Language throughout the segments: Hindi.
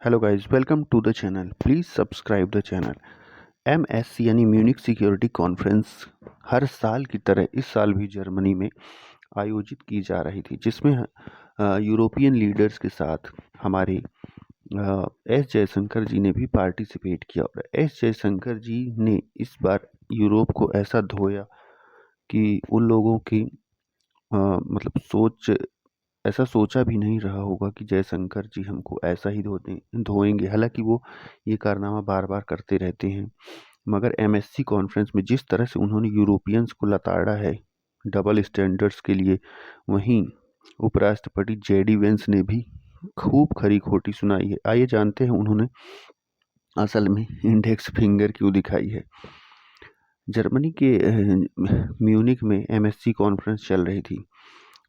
Hello guys, welcome to the channel. Please subscribe the channel. MSC यानी म्यूनिक सिक्योरिटी कॉन्फ्रेंस हर साल की तरह इस साल भी जर्मनी में आयोजित की जा रही थी, जिसमें यूरोपियन लीडर्स के साथ हमारे एस जयशंकर जी ने भी पार्टिसिपेट किया। और एस जयशंकर जी ने इस बार यूरोप को ऐसा धोया कि उन लोगों की मतलब ऐसा सोचा भी नहीं रहा होगा कि जयशंकर जी हमको ऐसा ही धोएंगे। हालांकि वो ये कारनामा बार बार करते रहते हैं, मगर एमएससी कॉन्फ्रेंस में जिस तरह से उन्होंने यूरोपियंस को लताड़ा है डबल स्टैंडर्ड्स के लिए, वहीं उपराष्ट्रपति जेडी वेंस ने भी खूब खरी खोटी सुनाई है। आइए जानते हैं उन्होंने असल में इंडेक्स फिंगर क्यों दिखाई है। जर्मनी के म्यूनिक में एमएससी कॉन्फ्रेंस चल रही थी।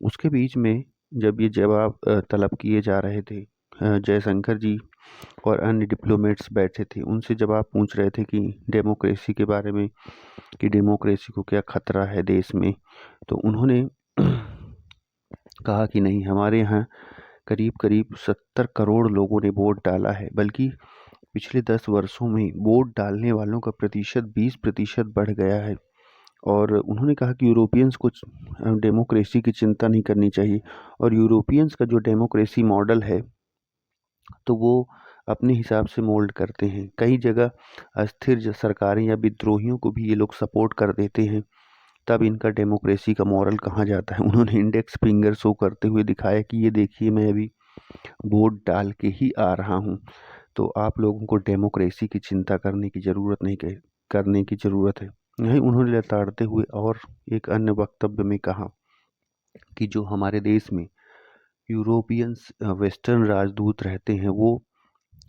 उसके बीच में जब ये जवाब तलब किए जा रहे थे, जयशंकर जी और अन्य डिप्लोमेट्स बैठे थे, उनसे जवाब पूछ रहे थे कि डेमोक्रेसी के बारे में, कि डेमोक्रेसी को क्या खतरा है देश में। तो उन्होंने कहा कि नहीं, हमारे यहाँ करीब करीब 70 करोड़ लोगों ने वोट डाला है, बल्कि पिछले 10 वर्षों में वोट डालने वालों का प्रतिशत 20% बढ़ गया है। और उन्होंने कहा कि यूरोपियंस को डेमोक्रेसी की चिंता नहीं करनी चाहिए, और यूरोपियंस का जो डेमोक्रेसी मॉडल है तो वो अपने हिसाब से मोल्ड करते हैं। कई जगह अस्थिर सरकारें या विद्रोहियों को भी ये लोग सपोर्ट कर देते हैं, तब इनका डेमोक्रेसी का मॉरल कहाँ जाता है। उन्होंने इंडेक्स फिंगर शो करते हुए दिखाया कि ये देखिए, मैं अभी वोट डाल के ही आ रहा हूँ। तो आप लोगों को डेमोक्रेसी की चिंता करने की ज़रूरत नहीं, करने की ज़रूरत है। यही उन्होंने लताड़ते हुए और एक अन्य वक्तव्य में कहा कि जो हमारे देश में यूरोपियंस वेस्टर्न राजदूत रहते हैं, वो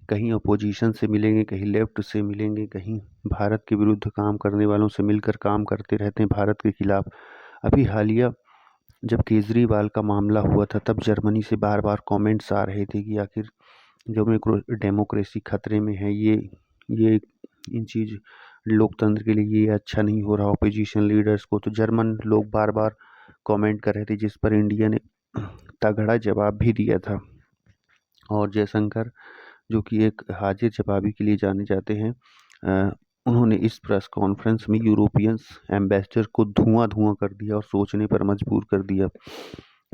कहीं अपोजिशन से मिलेंगे, कहीं लेफ्ट से मिलेंगे, कहीं भारत के विरुद्ध काम करने वालों से मिलकर काम करते रहते हैं, भारत के खिलाफ। अभी हालिया जब केजरीवाल का मामला हुआ था, तब जर्मनी से बार बार कमेंट्स आ रहे थे कि आखिर जो डेमोक्रेसी खतरे में है, ये इन चीज़ लोकतंत्र के लिए ये अच्छा नहीं हो रहा अपोजिशन लीडर्स को। तो जर्मन लोग बार बार कमेंट कर रहे थे, जिस पर इंडिया ने तगड़ा जवाब भी दिया था। और जयशंकर, जो कि एक हाजिर जवाबी के लिए जाने जाते हैं, उन्होंने इस प्रेस कॉन्फ्रेंस में यूरोपियंस एम्बेसडर को धुआं कर दिया और सोचने पर मजबूर कर दिया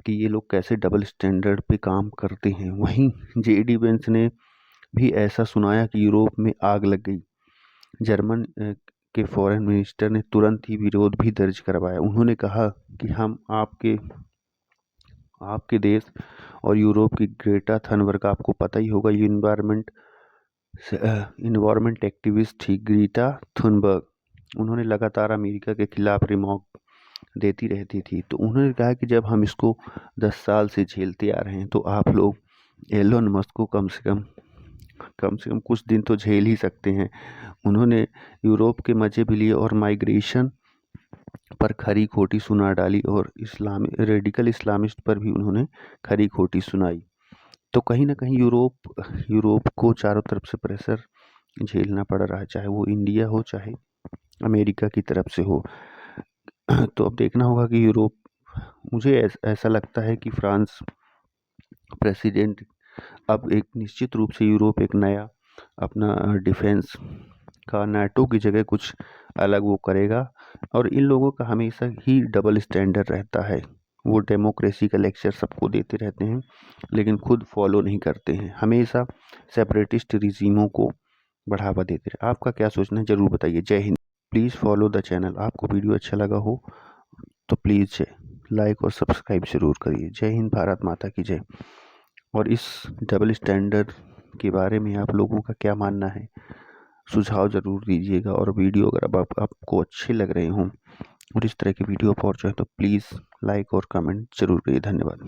कि ये लोग कैसे डबल स्टैंडर्ड पे काम करते हैं। वहीं जेडी वेंस ने भी ऐसा सुनाया कि यूरोप में आग लग गई। जर्मन के फॉरेन मिनिस्टर ने तुरंत ही विरोध भी दर्ज करवाया। उन्होंने कहा कि हम आपके देश और यूरोप की ग्रेटा थनबर्ग, आपको पता ही होगा, ये इन्वायरमेंट एक्टिविस्ट थी ग्रेटा थुनबर्ग। उन्होंने लगातार अमेरिका के खिलाफ रिमार्क देती रहती थी। तो उन्होंने कहा कि जब हम इसको 10 साल से झेलते आ रहे हैं, तो आप लोग एलोन मस्क को कम से कम कुछ दिन तो झेल ही सकते हैं। उन्होंने यूरोप के मजे भी लिए और माइग्रेशन पर खरी खोटी सुना डाली, और रेडिकल इस्लामिस्ट पर भी उन्होंने खरी खोटी सुनाई। तो कहीं ना कहीं यूरोप को चारों तरफ से प्रेशर झेलना पड़ रहा है, चाहे वो इंडिया हो, चाहे अमेरिका की तरफ से हो। तो अब देखना होगा कि मुझे ऐसा लगता है कि फ्रांस प्रेसिडेंट अब एक निश्चित रूप से यूरोप एक नया अपना डिफेंस का नाटो की जगह कुछ अलग वो करेगा। और इन लोगों का हमेशा ही डबल स्टैंडर्ड रहता है। वो डेमोक्रेसी का लेक्चर सबको देते रहते हैं, लेकिन खुद फॉलो नहीं करते हैं, हमेशा सेपरेटिस्ट रिजीमों को बढ़ावा देते हैं। आपका क्या सोचना है, ज़रूर बताइए। जय Hind. Please follow the channel. आपको वीडियो अच्छा लगा हो तो प्लीज़ लाइक और सब्सक्राइब ज़रूर करिए। जय हिंद, भारत माता की जय। और इस डबल स्टैंडर्ड के बारे में आप लोगों का क्या मानना है, सुझाव ज़रूर दीजिएगा। और वीडियो अगर अब आपको अच्छे लग रहे हों और इस तरह की वीडियो आप और चाहें तो प्लीज़ लाइक और कमेंट ज़रूर करिए। धन्यवाद।